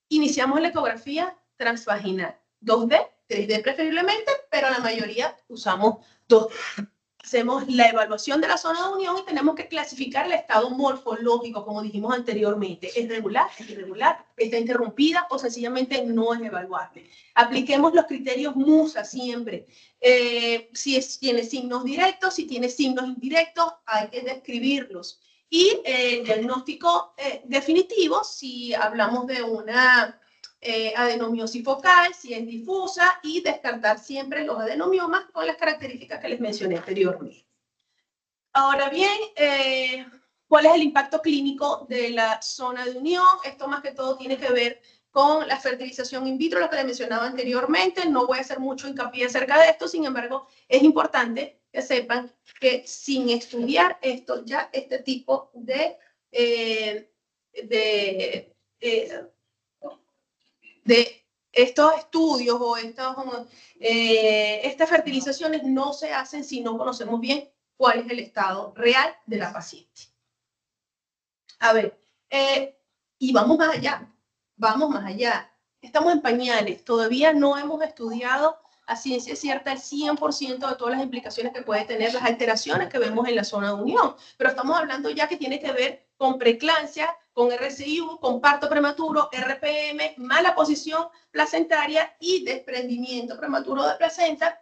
Iniciamos la ecografía transvaginal, 2D, 3D preferiblemente, pero la mayoría usamos 2D. Hacemos la evaluación de la zona de unión y tenemos que clasificar el estado morfológico, como dijimos anteriormente. ¿Es regular? ¿Es irregular? ¿Está interrumpida? ¿O sencillamente no es evaluable? Apliquemos los criterios MUSA siempre. Tiene signos directos, si tiene signos indirectos, hay que describirlos. Y el diagnóstico definitivo, si hablamos de una adenomiosis focal, si es difusa, y descartar siempre los adenomiomas con las características que les mencioné anteriormente. Ahora bien, ¿cuál es el impacto clínico de la zona de unión? Esto más que todo tiene que ver con la fertilización in vitro, lo que les mencionaba anteriormente. No voy a hacer mucho hincapié acerca de esto, sin embargo, es importante que sepan que sin estudiar esto, ya este tipo de estos estudios o estas fertilizaciones no se hacen si no conocemos bien cuál es el estado real de la paciente. A ver, y vamos más allá, vamos más allá. Estamos en pañales, todavía no hemos estudiado a ciencia cierta el 100% de todas las implicaciones que puede tener las alteraciones que vemos en la zona de unión, pero estamos hablando ya que tiene que ver con preeclampsia, con RCIU, con parto prematuro, RPM, mala posición placentaria y desprendimiento prematuro de placenta,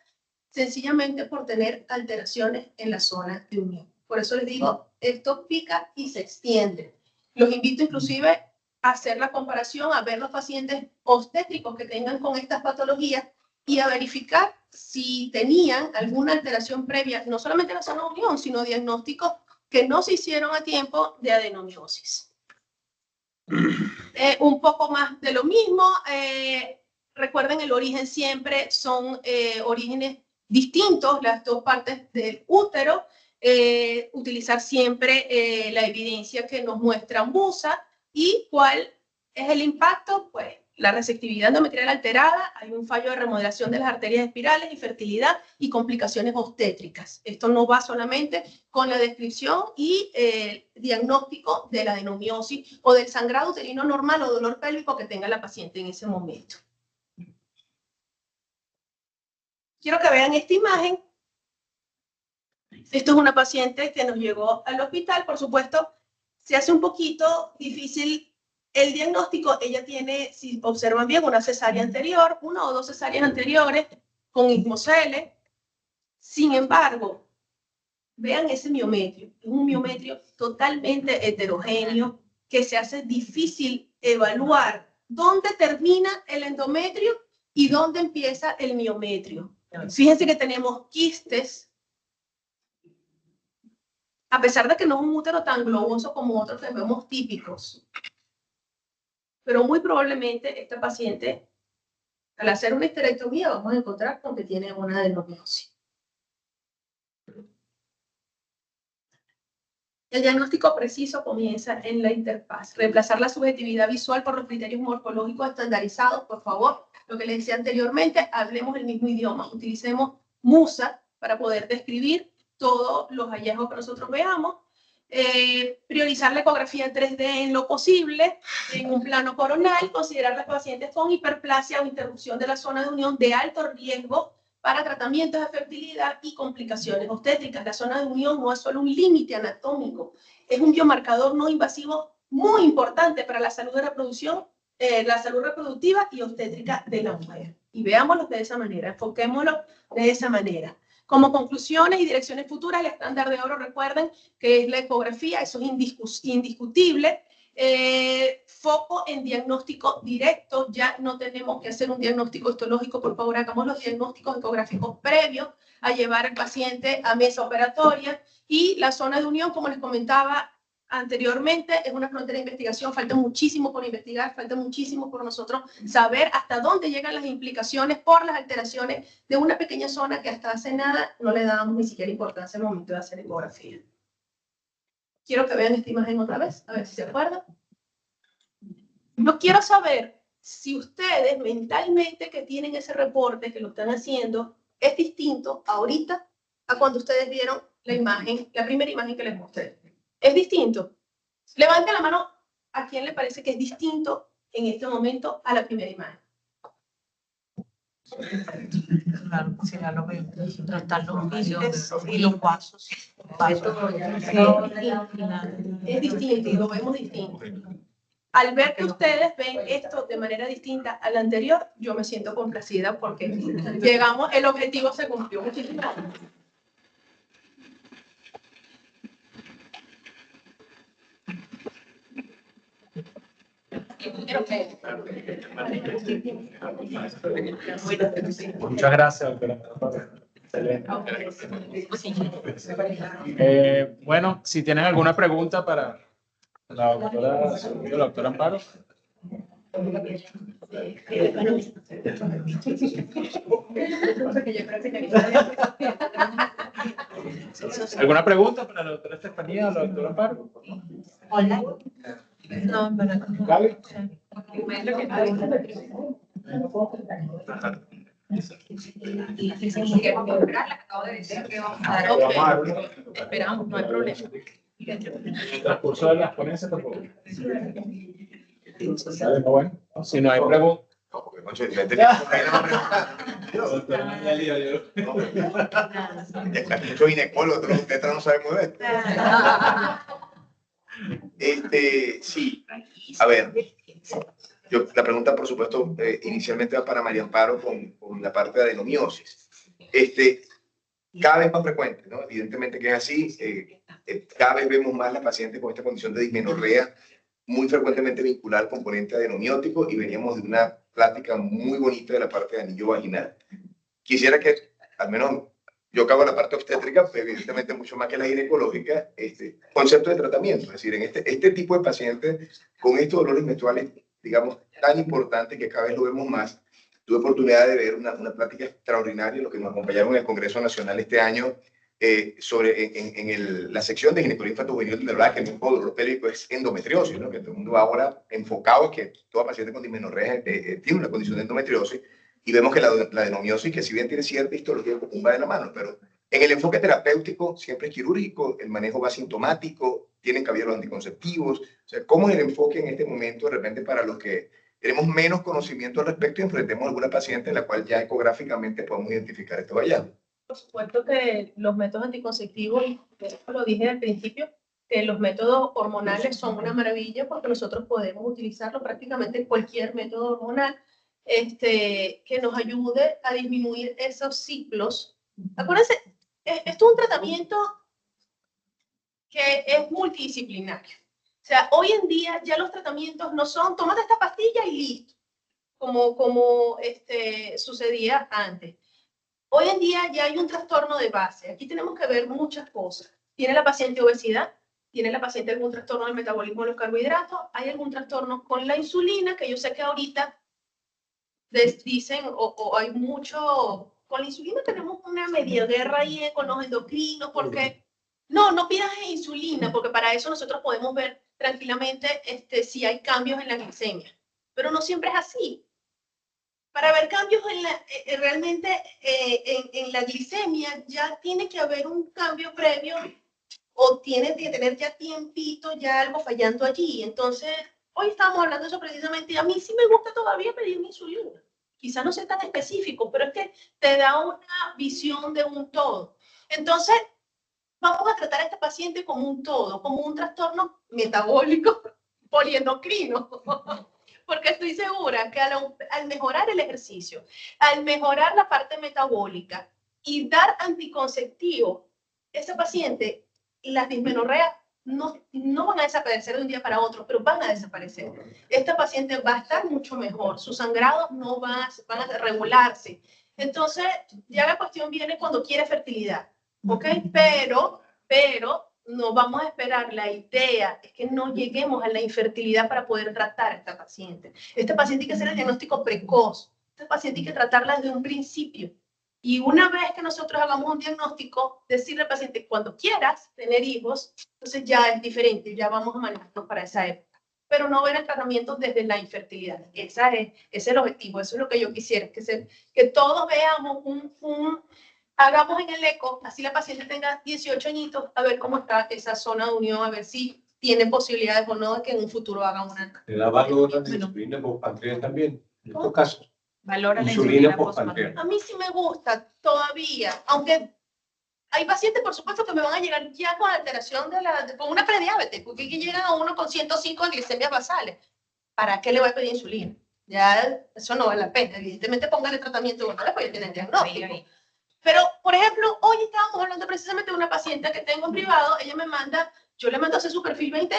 sencillamente por tener alteraciones en la zona de unión. Por eso les digo, esto pica y se extiende. Los invito inclusive a hacer la comparación, a ver los pacientes obstétricos que tengan con estas patologías y a verificar si tenían alguna alteración previa, no solamente en la zona de unión, sino diagnósticos que no se hicieron a tiempo de adenomiosis. Un poco más de lo mismo. Recuerden, el origen siempre son orígenes distintos, las dos partes del útero. Utilizar siempre la evidencia que nos muestra MUSA. ¿Y cuál es el impacto? Pues la receptividad endometrial alterada, hay un fallo de remodelación de las arterias espirales, infertilidad y complicaciones obstétricas. Esto no va solamente con la descripción y diagnóstico de la adenomiosis o del sangrado uterino normal o dolor pélvico que tenga la paciente en ese momento. Quiero que vean esta imagen. Esto es una paciente que nos llegó al hospital. Por supuesto, se hace un poquito difícil el diagnóstico. Ella tiene, si observan bien, una cesárea anterior, una o dos cesáreas anteriores con ismocele. Sin embargo, vean ese miometrio. Es un miometrio totalmente heterogéneo que se hace difícil evaluar dónde termina el endometrio y dónde empieza el miometrio. Fíjense que tenemos quistes, a pesar de que no es un útero tan globoso como otros que vemos típicos. Pero muy probablemente esta paciente, al hacer una histerectomía, vamos a encontrar con que tiene una adenomiosis. El diagnóstico preciso comienza en la interfaz. Reemplazar la subjetividad visual por los criterios morfológicos estandarizados, por favor. Lo que les decía anteriormente, hablemos el mismo idioma. Utilicemos MUSA para poder describir todos los hallazgos que nosotros veamos. Priorizar la ecografía en 3D en lo posible, en un plano coronal, considerar las pacientes con hiperplasia o interrupción de la zona de unión de alto riesgo para tratamientos de fertilidad y complicaciones obstétricas. La zona de unión no es solo un límite anatómico, es un biomarcador no invasivo muy importante para la salud de reproducción, la salud reproductiva y obstétrica de la mujer. Y veámoslo de esa manera, enfoquémoslo de esa manera. Como conclusiones y direcciones futuras, el estándar de oro, recuerden que es la ecografía, eso es indiscutible. Foco en diagnóstico directo, ya no tenemos que hacer un diagnóstico histológico, por favor hagamos los diagnósticos ecográficos previos a llevar al paciente a mesa operatoria. Y la zona de unión, como les comentaba anteriormente, es una frontera de investigación, falta muchísimo por investigar, falta muchísimo por nosotros saber hasta dónde llegan las implicaciones por las alteraciones de una pequeña zona que hasta hace nada no le dábamos ni siquiera importancia al momento de hacer ecografía. quiero que vean esta imagen otra vez, a ver si se acuerdan. Yo quiero saber si ustedes mentalmente que tienen ese reporte, que lo están haciendo, es distinto ahorita a cuando ustedes vieron la imagen, la primera imagen que les mostré. ¿Es distinto? Levanten la mano a quien le parece que es distinto en este momento a la primera imagen. Claro, sí, ya lo veo. Tratar los vídeos y los pasos. Es distinto, lo vemos distinto. Al ver que ustedes ven esto de manera distinta a la anterior, yo me siento complacida porque llegamos, el objetivo se cumplió. Muchísimas gracias. Muchas gracias, doctora. Excelente. Bueno, si tienen alguna pregunta para la doctora Amparo. ¿Alguna pregunta para la doctora Estefanía o la doctora Amparo? Hola. No, pero ¿Gaby? Esperamos, no hay problema. En el transcurso de las ponencias, por favor. Vale, no, bueno. Si no hay preguntas. No, porque concho, me tenía mucho ginecólogo, ustedes no sabemos de esto. Sí, a ver, la pregunta, por supuesto, inicialmente va para María Amparo con la parte de adenomiosis. Cada vez más frecuente, ¿no? Evidentemente que es así. Cada vez vemos más las pacientes con esta condición de dismenorrea, muy frecuentemente vinculada al componente adenomiótico, y veníamos de una plática muy bonita de la parte de anillo vaginal. Quisiera que, al menos, yo acabo la parte obstétrica, pero evidentemente mucho más que la ginecológica, concepto de tratamiento. Es decir, en este tipo de pacientes con estos dolores menstruales, digamos, tan importantes que cada vez lo vemos más, tuve oportunidad de ver una plática extraordinaria, los que nos acompañaron en el Congreso Nacional este año, sobre la sección de ginecología infanto-juvenil, de verdad que el único dolor pélvico es endometriosis, ¿no? Que todo el mundo va ahora enfocado en que toda paciente con dismenorrea tiene una condición de endometriosis, y vemos que la adenomiosis, que si bien tiene cierta histología común, va de la mano, pero en el enfoque terapéutico siempre es quirúrgico, el manejo va asintomático, tienen cabida los anticonceptivos. O sea, ¿cómo es el enfoque en este momento de repente para los que tenemos menos conocimiento al respecto y enfrentemos a alguna paciente en la cual ya ecográficamente podemos identificar estos hallazgos? Por supuesto que los métodos anticonceptivos, y eso lo dije al principio, que los métodos hormonales son una maravilla porque nosotros podemos utilizarlo prácticamente en cualquier método hormonal que nos ayude a disminuir esos ciclos. Acuérdense, esto es un tratamiento que es multidisciplinario. O sea, hoy en día ya los tratamientos no son, tómate esta pastilla y listo, como sucedía antes. Hoy en día ya hay un trastorno de base. Aquí tenemos que ver muchas cosas. ¿Tiene la paciente obesidad? ¿Tiene la paciente algún trastorno del metabolismo de los carbohidratos? ¿Hay algún trastorno con la insulina? Que yo sé que ahorita dicen, o hay mucho... Con la insulina tenemos una media guerra ahí con los endocrinos, porque no pidas insulina, porque para eso nosotros podemos ver tranquilamente si hay cambios en la glicemia. Pero no siempre es así. Para ver cambios realmente en la glicemia ya tiene que haber un cambio previo, o tiene que tener ya tiempito, ya algo fallando allí. Entonces, hoy estamos hablando de eso precisamente, y a mí sí me gusta todavía pedir una insulina. Quizás no sea tan específico, pero es que te da una visión de un todo. Entonces, vamos a tratar a esta paciente como un todo, como un trastorno metabólico poliendocrino. Porque estoy segura que al mejorar el ejercicio, al mejorar la parte metabólica y dar anticonceptivo, ese paciente, las dismenorreas no van a desaparecer de un día para otro, pero van a desaparecer. Esta paciente va a estar mucho mejor, sus sangrados no van a regularse. Entonces, ya la cuestión viene cuando quiere fertilidad, ¿ok? Pero no vamos a esperar. La idea es que no lleguemos a la infertilidad para poder tratar a esta paciente. Esta paciente hay que hacer el diagnóstico precoz. Esta paciente hay que tratarla desde un principio. Y una vez que nosotros hagamos un diagnóstico, decirle al paciente, cuando quieras tener hijos, entonces ya es diferente, ya vamos a manejarnos para esa época. Pero no ver el tratamiento desde la infertilidad. Ese es el objetivo, eso es lo que yo quisiera, que todos veamos hagamos en el eco, así la paciente tenga 18 añitos, a ver cómo está esa zona de unión, a ver si tiene posibilidades o no de que en un futuro haga una. ¿Te da valor a la insulina postpancreas también? En estos casos. Valora la Insulina insulina postpancreas. A mí sí me gusta todavía, aunque hay pacientes, por supuesto, que me van a llegar ya con alteración con una prediabetes, porque aquí llegan a uno con 105 de glicemias basales. ¿Para qué le voy a pedir insulina? Ya eso no vale la pena. Evidentemente, póngale tratamiento cuando después ya tienen diagnóstico. Pero, por ejemplo, hoy estábamos hablando precisamente de una paciente que tengo en privado. Ella me manda, yo le mando a hacer su perfil 20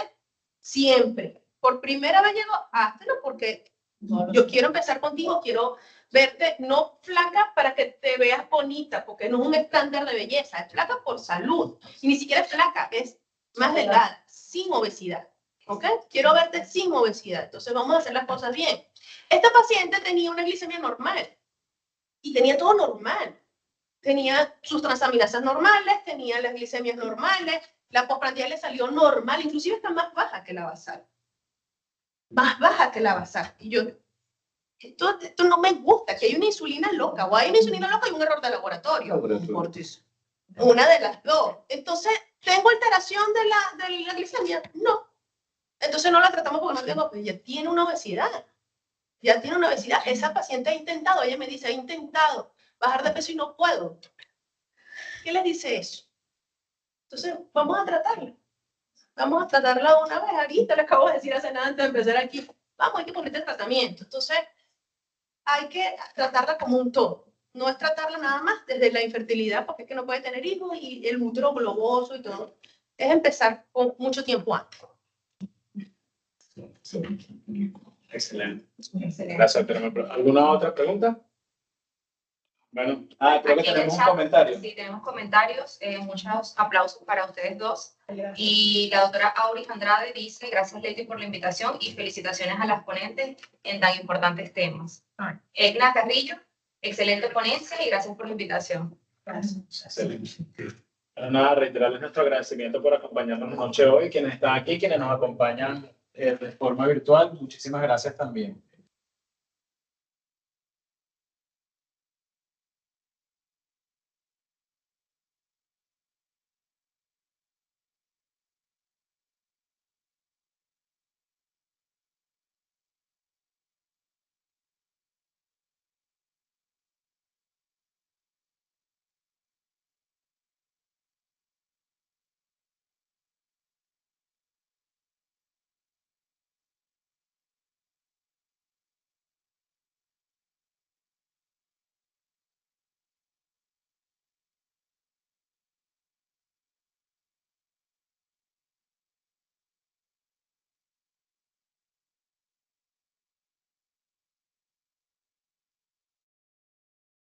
siempre. Por primera vez llego, háztelo porque yo quiero empezar contigo, quiero verte no flaca para que te veas bonita, porque no es un estándar de belleza, es flaca por salud. Y ni siquiera es flaca, es más delgada, sin obesidad. ¿Ok? Quiero verte sin obesidad. Entonces vamos a hacer las cosas bien. Esta paciente tenía una glicemia normal y tenía todo normal. Tenía sus transaminasas normales, tenía las glicemias normales, la postprandial le salió normal, inclusive está más baja que la basal. Más baja que la basal. Y yo, esto no me gusta, que hay una insulina loca, o hay una insulina loca y un error de laboratorio. Una de las dos. Entonces, ¿tengo alteración de la glicemia? No. Entonces no la tratamos porque no tengo, pues ya tiene una obesidad. Ya tiene una obesidad. Esa paciente ha intentado, ella me dice, ha intentado bajar de peso y no puedo. ¿Qué le dice eso? Entonces, vamos a tratarla. Vamos a tratarla una vez. Ahorita le acabo de decir hace nada antes de empezar aquí. Vamos, hay que ponerle tratamiento. Entonces, hay que tratarla como un todo. No es tratarla nada más desde la infertilidad, porque es que no puede tener hijos y el útero globoso y todo. Es empezar con mucho tiempo antes. Excelente. Gracias, doctora. ¿Alguna otra pregunta? Bueno, creo que Aquí en el tenemos un chat, comentario. Sí, tenemos comentarios. Muchos aplausos para ustedes dos. Y la doctora Auris Andrade dice, gracias Leti por la invitación y felicitaciones a las ponentes en tan importantes temas. Edna Carrillo, excelente ponencia y gracias por la invitación. Gracias. Excelente. Pero nada, reiterarles nuestro agradecimiento por acompañarnos la noche hoy. Quienes están aquí, quienes nos acompañan de forma virtual, muchísimas gracias también.